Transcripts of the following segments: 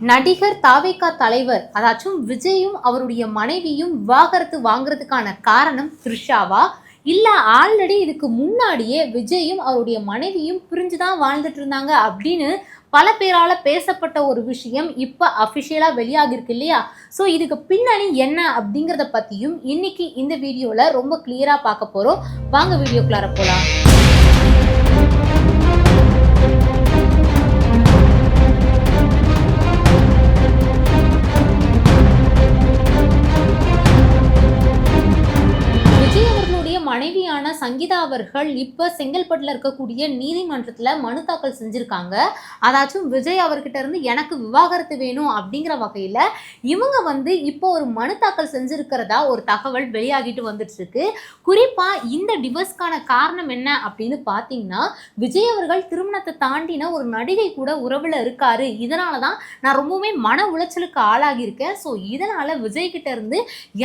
நடிகர் தாவேகா தலைவர் அதாச்சும் விஜயும் அவருடைய மனைவியும் விவாகரத்து வாங்குறதுக்கான காரணம் த்ரிஷாவா? இல்ல ஆல்ரெடி இதுக்கு முன்னாடியே விஜயும் அவருடைய மனைவியும் பிரிஞ்சுதான் வாழ்ந்துட்டு இருந்தாங்க அப்படின்னு பல பேரால பேசப்பட்ட ஒரு விஷயம் இப்ப அபிஷியலா வெளியாகிருக்கு இல்லையா? ஸோ இதுக்கு பின்னணி என்ன அப்படிங்கிறத பத்தியும் இன்னைக்கு இந்த வீடியோல ரொம்ப கிளியரா பார்க்க போறோம். வாங்க வீடியோக்குள்ளார போலாம். மனைவியான சங்கீதா அவர்கள் இப்ப செங்கல்பட்டுல இருக்கக்கூடிய நீதிமன்றத்துல மனு தாக்கல் செஞ்சிருக்காங்க. அதாச்சும் விஜய் அவர்கிட்ட இருந்து எனக்கு விவாகரத்து வேணும் அப்படிங்கிற வகையில இவங்க இப்போ ஒரு மனு தாக்கல் செஞ்சிருக்கிறதா ஒரு தகவல் வெளியாகிட்டு வந்துட்டு இருக்கு. குறிப்பா இந்த டிவோர்ஸ்க்கான காரணம் என்ன அப்படின்னு பாத்தீங்கன்னா, விஜய் அவர்கள் திருமணத்தை தாண்டின ஒரு நடிகை கூட உறவுல இருக்காரு, இதனாலதான் நான் ரொம்பவுமே மன உளைச்சலுக்கு ஆளாகி இருக்கேன். ஸோ இதனால விஜய் கிட்ட இருந்து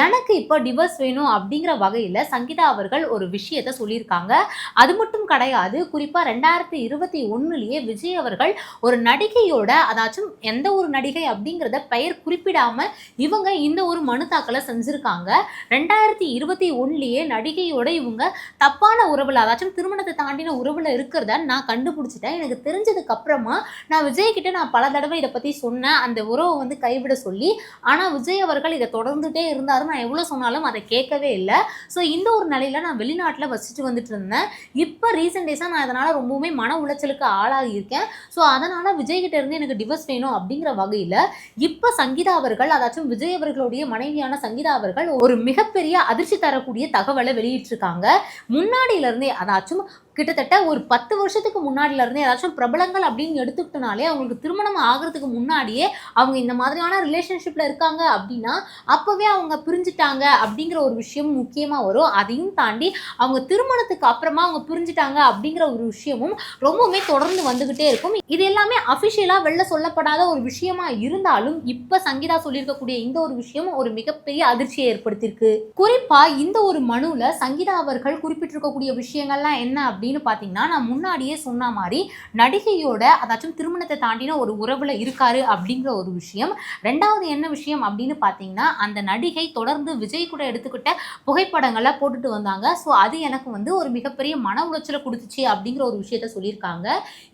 எனக்கு இப்போ டிவோர்ஸ் வேணும் அப்படிங்கிற வகையில சங்கீதா அவர்கள் ஒரு விஷயத்தை சொல்லியிருக்காங்க. அது மட்டும் கிடையாது, குறிப்பா 2021 விஜய் அவர்கள் ஒரு நடிகையோட, அதாச்சும் எந்த ஒரு நடிகை அப்படிங்கிறத பெயர் குறிப்பிடாம இவங்க இந்த ஒரு மனு தாக்கலை செஞ்சிருக்காங்க. 2021 நடிகையோட இவங்க தப்பான உறவுல, அதாச்சும் திருமணத்தை தாண்டின உறவுல இருக்கிறத நான் கண்டுபிடிச்சிட்டேன். எனக்கு தெரிஞ்சதுக்கு அப்புறமா நான் விஜய் கிட்ட நான் பல தடவை இதை பத்தி சொன்னேன், அந்த உறவை கைவிட சொல்லி. ஆனா விஜய் அவர்கள் இதை தொடர்ந்துட்டே இருந்தாரு. நான் எவ்வளவு சொன்னாலும் அதை கேட்கவே இல்லை. ஸோ இந்த ஒரு நிலையில நான் வெளிநாட்டில் வசிச்சுட்டு வந்துட்டு இருந்தேன். இப்போ ரீசெண்ட் டேஸாக நான் அதனால் ரொம்பவுமே மன உளைச்சலுக்கு ஆளாகி இருக்கேன். ஸோ அதனால் விஜய் கிட்ட இருந்து எனக்கு டிவோர்ஸ் வேணும் அப்படிங்கிற வகையில் இப்போ சங்கீதா அவர்கள், அதாச்சும் விஜய் அவர்களுடைய மனைவியான சங்கீதா அவர்கள் ஒரு மிகப்பெரிய அதிர்ச்சி தரக்கூடிய தகவலை வெளியிட்டிருக்காங்க. முன்னாடியிலிருந்தே, அதாச்சும் கிட்டத்தட்ட ஒரு 10 வருஷத்துக்கு முன்னாடில இருந்தே, ஏதாச்சும் பிரபலங்கள் அப்படின்னு எடுத்துக்கிட்டனாலே அவங்களுக்கு திருமணம் ஆகிறதுக்கு முன்னாடியே அவங்க இந்த மாதிரியான ரிலேஷன்ஷிப்ல இருக்காங்க அப்படின்னா அப்பவே அவங்க பிரிஞ்சுட்டாங்க அப்படிங்கிற ஒரு விஷயம் முக்கியமா வரும். அதையும் தாண்டி அவங்க திருமணத்துக்கு அப்புறமா அவங்க பிரிஞ்சுட்டாங்க அப்படிங்கிற ஒரு விஷயமும் ரொம்பவுமே தொடர்ந்து வந்துகிட்டே இருக்கும். இது எல்லாமே அபிஷியலா வெளில சொல்லப்படாத ஒரு விஷயமா இருந்தாலும் இப்ப சங்கீதா சொல்லியிருக்கக்கூடிய இந்த ஒரு விஷயம் ஒரு மிகப்பெரிய அதிர்ச்சியை ஏற்படுத்தியிருக்கு. குறிப்பா இந்த ஒரு மனுல சங்கீதா அவர்கள் குறிப்பிட்டிருக்கக்கூடிய விஷயங்கள்லாம் என்ன அப்படின்னு பாத்தீங்கன்னா, நான் முன்னாடியே சொன்ன மாதிரி நடிகையோட, அதாச்சும் திருமணத்தை தாண்டின ஒரு உறவுல இருக்காரு அப்படிங்கிற ஒரு விஷயம். ரெண்டாவது என்ன விஷயம் அப்படின்னு பாத்தீங்கன்னா, அந்த நடிகை தொடர்ந்து விஜய் கூட எடுத்துக்கிட்ட புகைப்படங்களை போட்டுட்டு வந்தாங்க. ஸோ அது எனக்கு ஒரு மிகப்பெரிய மன உளைச்சலை கொடுத்துச்சு அப்படிங்கிற ஒரு விஷயத்த சொல்லியிருக்காங்க.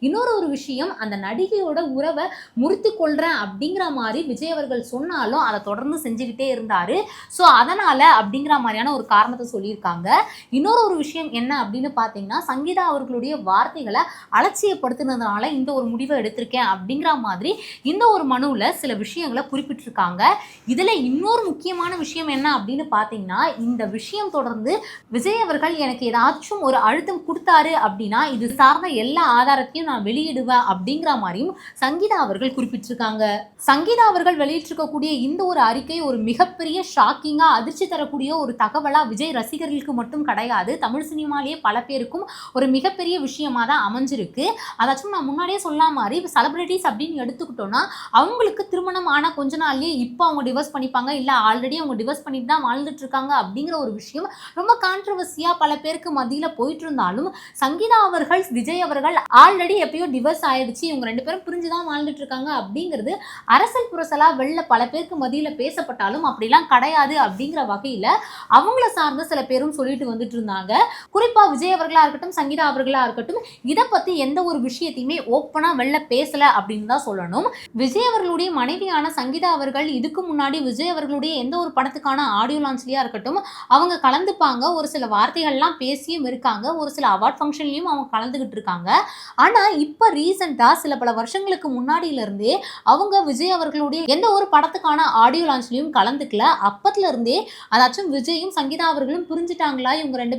இன்னொரு ஒரு விஷயம், அந்த நடிகையோட உறவை முறித்து கொள்றேன் அப்படிங்கிற மாதிரி விஜய் அவர்கள் சொன்னாலும் அதை தொடர்ந்து செஞ்சுக்கிட்டே இருந்தாரு. ஸோ அதனால அப்படிங்கிற மாதிரியான ஒரு காரணத்தை சொல்லியிருக்காங்க. இன்னொரு ஒரு விஷயம் என்ன அப்படின்னு பாத்தீங்கன்னா, சங்கீதா அவர்களுடைய வார்த்தைகளை அலட்சியப்படுத்தினதுனால இந்த ஒரு முடிவை எடுத்திருக்கேன் அப்படிங்கிற மாதிரி இந்த ஒரு மனுவில் சில விஷயங்களை குறிப்பிட்டிருக்காங்க. இதுல இன்னொரு முக்கியமான விஷயம் என்ன அப்படின்னு பாத்தீங்கன்னா, இந்த விஷயம் தொடர்ந்து விஜய் அவர்கள் எனக்கு ஏதாச்சும் ஒரு அழுத்தம் கொடுத்தாரு அப்படின்னா இது சார்ந்த எல்லா ஆதாரத்தையும் நான் வெளியிடுவேன் அப்படிங்கிற மாதிரியும் சங்கீதா அவர்கள் குறிப்பிட்டிருக்காங்க. சங்கீதா அவர்கள் வெளியிட்டிருக்கக்கூடிய இந்த ஒரு அறிக்கை ஒரு மிகப்பெரிய ஷாக்கிங்கா, அதிர்ச்சி தரக்கூடிய ஒரு தகவலா விஜய் ரசிகர்களுக்கு மட்டும் கிடையாது, தமிழ் சினிமாலேயே பல பேருக்கும் ஒரு மிகப்பெரிய விஷயமா தான் அமைஞ்சிருக்கு. அதாச்சும் நான் முன்னாடியே சொல்ல மாதிரி செலிபிரிட்டிஸ் அப்படின்னு எடுத்துக்கிட்டோம்னா அவங்களுக்கு திருமணம் ஆன கொஞ்ச நாள்லயே இப்போ அவங்க டிவோர்ஸ் பண்ணிப்பாங்க, இல்ல ஆல்ரெடி அவங்க டிவோர்ஸ் பண்ணிட்டு தான் வாழ்ந்துட்டு இருக்காங்க அப்படிங்கிற ஒரு விஷயம் ரொம்ப கான்ட்ரவர்சியா பல பேருக்கு மத்தியில போயிட்டு இருந்தாலும், சங்கீதா அவர்கள் விஜய் அவர்கள் ஆல்ரெடி எப்பயோ டிவோர்ஸ் ஆயிடுச்சு, இவங்க 2 பேரும் பிரிஞ்சுதான் வாழ்ந்துட்டு இருக்காங்க அப்படிங்கிறது அரசல் புரசலா வெளில பல பேருக்கு மத்தியில பேசப்பட்டாலும் அப்படிலாம் கிடையாது அப்படிங்கிற வகையில அவங்கள சார்ந்த சில பேரும் சொல்லிட்டு வந்துட்டு இருந்தாங்க. குறிப்பா விஜய் அவர்களா இருக்கட்டும், சங்கீதா அவர்களா இருக்கட்டும், இதை பத்தி எந்த ஒரு விஷயத்தையுமே ஓப்பனா வெளில பேசல அப்படின்னு தான் சொல்லணும். விஜய் அவர்களுடைய மனைவியான சங்கீதா அவர்கள் இதுக்கு முன்னாடி விஜய் அவர்களுடைய எந்த ஒரு படத்துக்கான ஆடியோ லான்ச்லயா இருக்கட்டும் அவங்க கலந்துப்பாங்க, ஒரு சில வார்த்தைகள்லாம் பேசியும் இருக்காங்க, ஒரு சில அவார்ட் ஃபங்க்ஷன்லயும் அவங்க கலந்துகிட்டு இருக்காங்க. ஆனா இப்ப ரீசெண்டா சில பல வருஷங்களுக்கு முன்னாடியில இருந்தே அவங்க விஜய் அவர்களுடைய எந்த ஒரு படத்துக்கான ஆடியோ லான்ச்லயும் கலந்துக்கல. அப்பத்துல இருந்தே, அதாச்சும் விஜயும் சங்கீதா அவர்களும் புரிஞ்சுட்டாங்களா, இவங்க ரெண்டு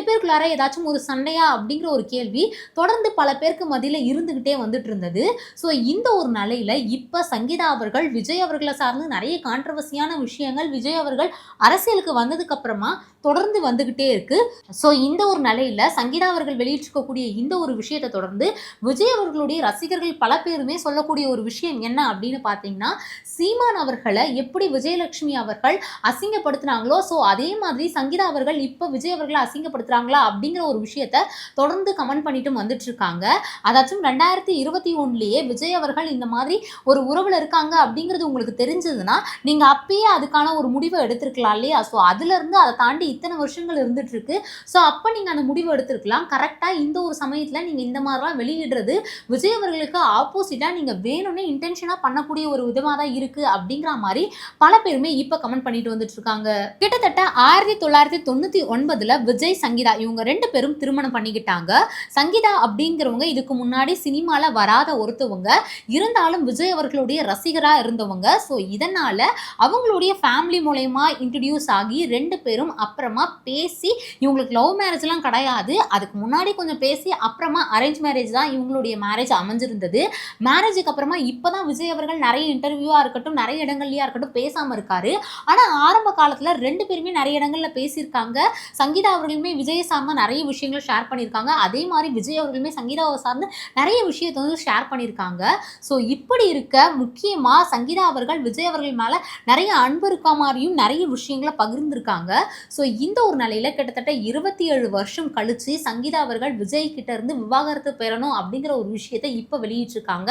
பேருக்குள்ளார ஏதாச்சும் ஒரு சண்டையா அப்படிங்கிற ஒரு கேள்வி தொடர்ந்து பல பேருக்கு மத்தியில இருந்துகிட்டே வந்துட்டு இருந்தது. ஸோ இந்த ஒரு நிலையில இப்ப சங்கீதா அவர்கள் விஜய் அவர்களை சார்ந்து நிறைய கான்ட்ரவர்சியான விஷயங்கள் விஜய் அவர்கள் அரசியலுக்கு வந்ததுக்கு அப்புறமா தொடர்ந்து வந்துகிட்டே இருக்கு. ஸோ இந்த ஒரு நிலையில சங்கீதா அவர்கள் வெளியிட்டிருக்கக்கூடிய இந்த ஒரு விஷயத்தை தொடர்ந்து விஜய் அவர்களுடைய ரசிகர்கள் பல பேருமே சொல்லக்கூடிய ஒரு விஷயம் என்ன அப்படின்னு பார்த்தீங்கன்னா, சீமான் அவர்களை எப்படி விஜயலட்சுமி அவர்கள் அசிங்கப்படுத்தினாங்களோ ஸோ அதே மாதிரி சங்கீதா அவர்கள் இப்போ விஜய் அவர்களை அசிங்கப்படுத்துறாங்களா அப்படிங்கிற ஒரு விஷயத்த தொடர்ந்து கமெண்ட் பண்ணிட்டு வந்துட்டு இருக்காங்க. அதாச்சும் 2021லயே விஜய் அவர்கள் இந்த மாதிரி ஒரு உறவுல இருக்காங்க அப்படிங்கிறது உங்களுக்கு தெரிஞ்சதுன்னா நீங்க அப்பயே அதுக்கான ஒரு முடிவை எடுத்திருக்கலாம் இல்லையா? ஸோ அதுல இருந்து அதை தாண்டி இத்தனை வருஷங்கள் இருந்துட்டு இருக்கு. ஸோ அப்ப நீங்க அந்த முடிவு எடுத்திருக்கலாம். கரெக்டா இந்த ஒரு சமயத்துல நீங்க இந்த மாதிரிலாம் வெளியிடுறது விஜய் அவர்களுக்கு ஆப்போசிட்டா நீங்க வேணும்னே இன்டென்ஷனா பண்ணக்கூடிய ஒரு விதமா தான் இருக்கு அப்படிங்கிற மாதிரி பல பேருமே இப்ப கமெண்ட் பண்ணிட்டு வந்துட்டு இருக்காங்க. கிட்டத்தட்ட 1999ல விஜய் சங்கீதா இவங்க 2 பேரும் திருமணம் பண்ணிக்கிட்டாங்க. சங்கீதா அப்படிங்கிறவங்க இதுக்கு முன்னாடி சினிமால வராத ஒருத்தவங்க, இருந்தாலும் விஜய் அவர்களுடைய ரசிகரா இருந்தவங்க. ஸோ இதனால அவங்களுடைய ஃபேமிலி மூலமா இன்ட்ரடியூஸ் ஆகி 2 பேரும் அப்புறமா பேசி, இவங்களுக்கு லவ் மேரேஜ்லாம் கிடையாது, அதுக்கு முன்னாடி கொஞ்சம் பேசி அப்புறமா அரேஞ்ச் மேரேஜ் தான் இவங்களுடைய மேரேஜ் அமைஞ்சிருந்தது. மேரேஜுக்கு அப்புறமா இப்பதான் விஜய் அவர்கள் நிறைய இன்டர்வியூவா இருக்கட்டும், நிறைய இடங்கள்லயா இருக்கட்டும் பேசாம இருக்காரு. ஆனா ஆரம்ப காலத்துல 2 பேருமே நிறைய இடங்கள்ல பேசியிருக்காங்க. சங்கீதா அவர்களுமே விஜய் சார்ந்த நிறைய விஷயங்களை ஷேர் பண்ணியிருக்காங்க. அதே மாதிரி விஜய் அவர்களுமே சங்கீதாவை சார்ந்து நிறைய விஷயத்தை வந்து ஷேர் பண்ணியிருக்காங்க. ஸோ இப்படி இருக்க முக்கியமா சங்கீதா அவர்கள் விஜய் அவர்கள் மேல நிறைய அன்பு இருக்க மாதிரியும் நிறைய விஷயங்களை பகிர்ந்திருக்காங்க. ஸோ இந்த ஒரு நிலையில கிட்டத்தட்ட 27 வருஷம் கழிச்சு சங்கீதா அவர்கள் விஜய் கிட்ட இருந்து விவாகரத்து பெறணும் அப்படிங்கிற ஒரு விஷயத்தை இப்ப வெளியிட்டிருக்காங்க.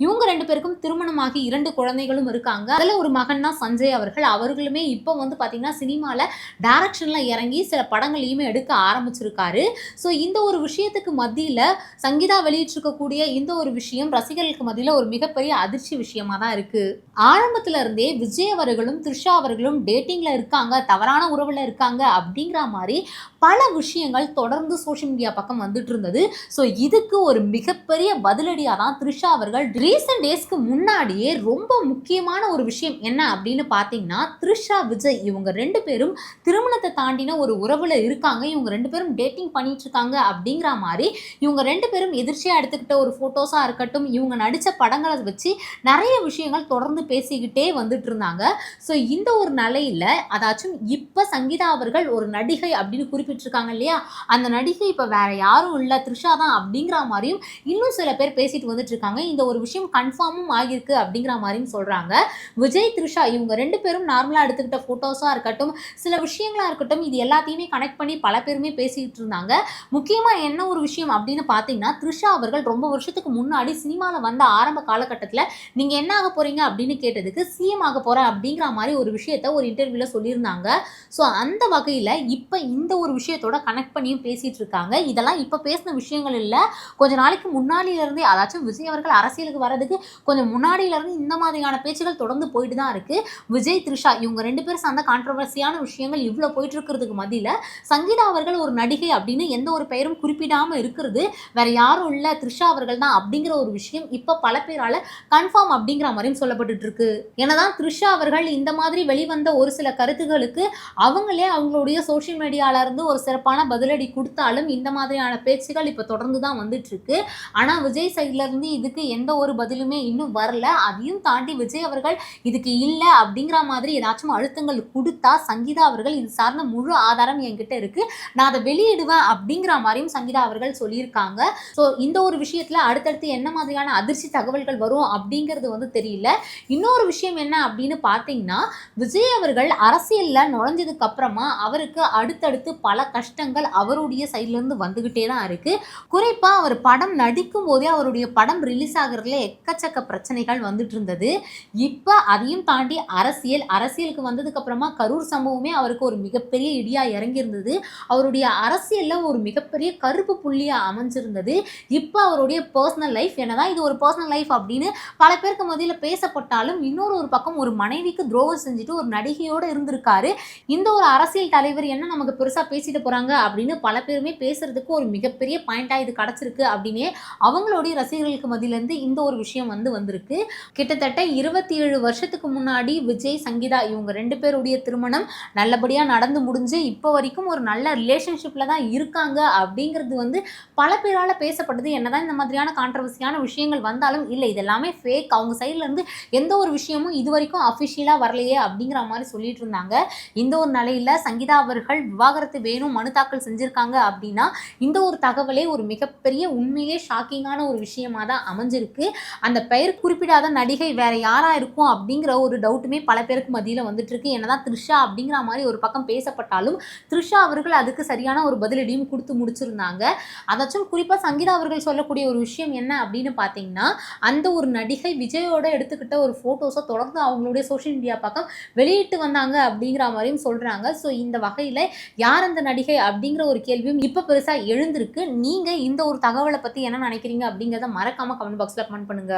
இவங்க 2 பேருக்கும் திருமணமாகி 2 குழந்தைகளும் இருக்காங்க. அதுல ஒரு மகன் தான் சஞ்சய் அவர்கள். அவர்களுமே இப்போ வந்து பாத்தீங்கன்னா சினிமால டைரக்ஷன்ல இறங்கி சில படங்களையுமே எடுக்க ஆரம்பிச்சிருக்காரு. ஸோ இந்த ஒரு விஷயத்துக்கு மத்தியில சங்கீதா வெளியிட்டிருக்கக்கூடிய இந்த ஒரு விஷயம் ரசிகர்களுக்கு மத்தியில ஒரு மிகப்பெரிய அதிர்ச்சி விஷயமா தான் இருக்கு. ஆரம்பத்துல இருந்தே விஜய் அவர்களும் த்ரிஷா அவர்களும் டேட்டிங்ல இருக்காங்க, தவறான உறவுல இருக்காங்க அப்படிங்கிற மாதிரி பல விஷயங்கள் தொடர்ந்து சோஷியல் மீடியா பக்கம் வந்துட்டு இருந்தது. ஸோ இதுக்கு ஒரு மிகப்பெரிய பதிலடியாக தான் த்ரிஷா அவர்கள் ரீசெண்ட் டேஸ்க்கு முன்னாடியே ரொம்ப முக்கியமான ஒரு விஷயம் என்ன அப்படின்னு பார்த்தீங்கன்னா, த்ரிஷா விஜய் இவங்க 2 பேரும் திருமணத்தை தாண்டின ஒரு உறவுல இருக்காங்க, இவங்க 2 பேரும் டேட்டிங் பண்ணிட்டு இருக்காங்க அப்படிங்கிற மாதிரி இவங்க 2 பேரும் எதிர்ச்சியா எடுத்துக்கிட்ட ஒரு போட்டோஸா இருக்கட்டும், இவங்க நடிச்ச படங்களை வச்சு நிறைய விஷயங்கள் தொடர்ந்து பேசிக்கிட்டே வந்துட்டு இருந்தாங்க. ஸோ இந்த ஒரு நிலையில அதாச்சும் இப்ப சங்கீதா அவர்கள் ஒரு நடிகை அப்படின்னு குறிப்பிட்டிருக்காங்க இல்லையா, அந்த நடிகை இப்ப வேற யாரும் இல்ல த்ரிஷா தான் அப்படிங்கிற மாதிரியும் இன்னும் சில பேர் பேசிட்டு வந்துட்டு இருக்காங்க. இந்த ஒரு விஷயம் கன்ஃபார்மும் ஆகியிருக்கு அப்படிங்கிற மாதிரியும் சொல்றாங்க. விஜய் த்ரிஷா இவங்க 2 பேரும் நார்மலா எடுத்துக்கிட்ட போட்டோஸா இருக்கட்டும், சில விஷயங்களா இருக்கட்டும், இது எல்லாத்தையுமே கனெக்ட் பண்ணி பல பேருமே பேசிட்டு இருந்தாங்க. முக்கியமா என்ன ஒரு விஷயம் அப்படின்னு பாத்தீங்கன்னா, த்ரிஷா அவர்கள் ரொம்ப வருஷத்துக்கு முன்னாடி சினிமால வந்த ஆரம்ப காலகட்டத்துல நீங்க என்ன ஆக போறீங்க அப்படின்னு கேட்டதுக்கு சிஎம் ஆக போறேன் அப்படிங்கிற மாதிரி ஒரு விஷயத்த ஒரு இன்டர்வியூல சொல்லியிருந்தாங்க. ஸோ அந்த வகையில இப்ப இந்த ஒரு விஷயத்தோட கனெக்ட் பண்ணியும் பேசிட்டு இருக்காங்க. இதெல்லாம் இப்ப பேசின விஷயங்கள் இல்ல, கொஞ்ச நாளைக்கு முன்னாடியில இருந்தே, அதாச்சும் விஜய் அவர்கள் அரசியலுக்கு வர்றதுக்கு கொஞ்சம் முன்னாடியில இருந்து இந்த மாதிரியான பேச்சுகள் தொடர்ந்து போயிட்டு தான் இருக்கு. விஜய் த்ரிஷா இவங்க 2 பேரும் சார்ந்த கான்ட்ரவர்சியான விஷயங்கள் இவ்வளவு போயிட்டு இருக்கிறதுக்கு மத்தியில சங்கீதா அவர்கள் ஒரு நடிகை அப்படின்னு எந்த ஒரு பெயரும் குறிப்பிடாம இருக்கிறது வேற யாரும் இல்ல த்ரிஷா அவர்கள் தான் அப்படிங்கிற ஒரு விஷயம் இப்ப பல பேரால கன்ஃபார்ம் அப்படிங்கிற மாதிரியும் சொல்லப்பட்டு இருக்கு. என்னதான் த்ரிஷா அவர்கள் இந்த மாதிரி வெளிவந்த ஒரு சில கருத்துகளுக்கு அவங்களே அவங்களுடைய சோஷியல் மீடியால இருந்து ஒரு சிறப்பான பதிலடி கொடுத்தாலும் இந்த மாதிரியான பேச்சுகள் இப்ப தொடர்ந்து தான் வந்துட்டு இருக்கு. ஆனா விஜய் சைட்ல இருந்து இதுக்கு எந்த ஒரு பதிலுமே இன்னும் வரல. அதையும் தாண்டி விஜய் அவர்கள் இதுக்கு இல்ல அப்படிங்கிற மாதிரி ஏதாச்சும் அழுத்தங்கள் கொடுத்தா சங்கீதா அவர்கள் இது சார்ந்த முழு ஆதாரம் என்கிட்ட இருக்கு, நான் அதை வெளியிடுவேன் அப்படிங்கிற மாதிரியும் சங்கீதா அவர்கள் சொல்லியிருக்காங்க. ஸோ இந்த ஒரு விஷயத்துல அடுத்தடுத்து என்ன மாதிரியான அதிர்ச்சி தகவல்கள் வரும் அப்படிங்கிறது வந்து தெரியல. இன்னொரு விஷயம் என்ன அப்படின்னு பார்த்தீங்கன்னா, விஜய் அவர்கள் அரசியல்ல நுழைஞ்சதுக்கு அப்புறமா அவருக்கு அடுத்தடுத்து பல கஷ்டங்கள் அவருடைய சைட்ல இருந்து வந்துகிட்டே தான் இருக்கு. குறிப்பா அவர் படம் நடிக்கும் போதே அவருடைய படம் ரிலீஸ் ஆகுறதுல எக்கச்சக்க பிரச்சனைகள் வந்துட்டு இருந்தது. இப்ப அதையும் தாண்டி அரசியலுக்கு வந்ததுக்கு அப்புறமா கரூர் சம்பவமே அவருக்கு ஒரு மிகப்பெரிய இடியா இறங்கி இருந்தது. அவருடைய அரசியல்ல ஒரு மிகப்பெரிய கருப்பு புள்ளியா அமைஞ்சிருந்தது. இப்ப அவருடைய பர்சனல் லைஃப் என்னதான் இது ஒரு பர்சனல் லைஃப் அப்படின்னு பல பேருக்கு மத்தியில பேசப்பட்டாலும் இன்னொரு ஒரு பக்கம் ஒரு மனைவிக்கு துரோகம் செஞ்சுட்டு ஒரு நடிகையோட இருந்திருக்காரு. இந்த ஒரு அரசியல் தலைவர் என்ன நமக்கு பெருசா பேசிட்டு போறாங்க அப்படின்னு பல பேருமே பேசுறதுக்கு ஒரு மிகப்பெரிய பாயிண்டா இது கிடைச்சிருக்கு அப்படின்னே அவங்களுடைய ரசிகர்களுக்கு மத்தியில இருந்து இந்த ஒரு விஷயம் வந்திருக்கு. கிட்டத்தட்ட 27 வருஷத்துக்கு முன்னாடி விஜய் சங்கீதா இவங்க 2 பேருடைய திருமணம் நல்லபடியா நடந்து முடிஞ்சு இப்போ வரைக்கும் ஒரு நல்ல ரிலேஷன்ஷிப்ல தான் இருக்காங்க அப்படிங்கிறது வந்து பல பேரால பேசப்பட்டது. என்னதான் இந்த மாதிரியான கான்ட்ரவர்சியான விஷயங்கள் வந்தாலும் இல்லை இதெல்லாமே ஃபேக், அவங்க சைட்ல இருந்து எந்த ஒரு விஷயமும் இது வரைக்கும் அஃபிஷியலா வரலையே அப்படிங்கிற மாதிரி சொல்லிட்டு இருந்தாங்க. இந்த ஒரு நிலையில சங்கீதா அவர்கள் விவாகரத்து வேணும் மனு தாக்கல் செஞ்சிருக்காங்க அப்படின்னா இந்த ஒரு தகவலே ஒரு மிகப்பெரிய உண்மையிலே ஷாக்கிங்கான ஒரு விஷயமா தான் அமைஞ்சிருக்கு. அந்த பெயர் குறிப்பிடாத நடிகை வேற யாரா இருக்கும் அப்படிங்கிற ஒரு டவுட்டுமே பல பேருக்கு மத்தியில வந்துட்டு இருக்கு. என்னதான் த்ரிஷா அப்படிங்கிற மாதிரி ஒரு பக்கம் பேசப்பட்டாலும் த்ரிஷா அவர்கள் அவர்கள் அதுக்கு சரியான ஒரு பதிலடியும் கொடுத்து முடிச்சிருந்தாங்க. அதாச்சும் குறிப்பா சங்கீதா அவர்கள் சொல்லக்கூடிய ஒரு விஷயம் என்ன அப்படின்னு பார்த்தீங்கன்னா, அந்த ஒரு நடிகை விஜயோட எடுத்துக்கிட்ட ஒரு ஃபோட்டோஸ தொடர்ந்து அவங்களுடைய சோஷியல் மீடியா பக்கம் வெளியிட்டு வந்தாங்க அப்படிங்கிற மாரியும் சொல்றாங்க. ஸோ இந்த வகையில யார் அந்த நடிகை அப்படிங்கிற ஒரு கேள்வியும் இப்ப பெருசா எழுந்திருக்கு. நீங்க இந்த ஒரு தகவல பத்தி என்ன நினைக்கிறீங்க அப்படிங்கிறத மறக்காம கமெண்ட் பாக்ஸ்ல கமெண்ட் பண்ணுங்க.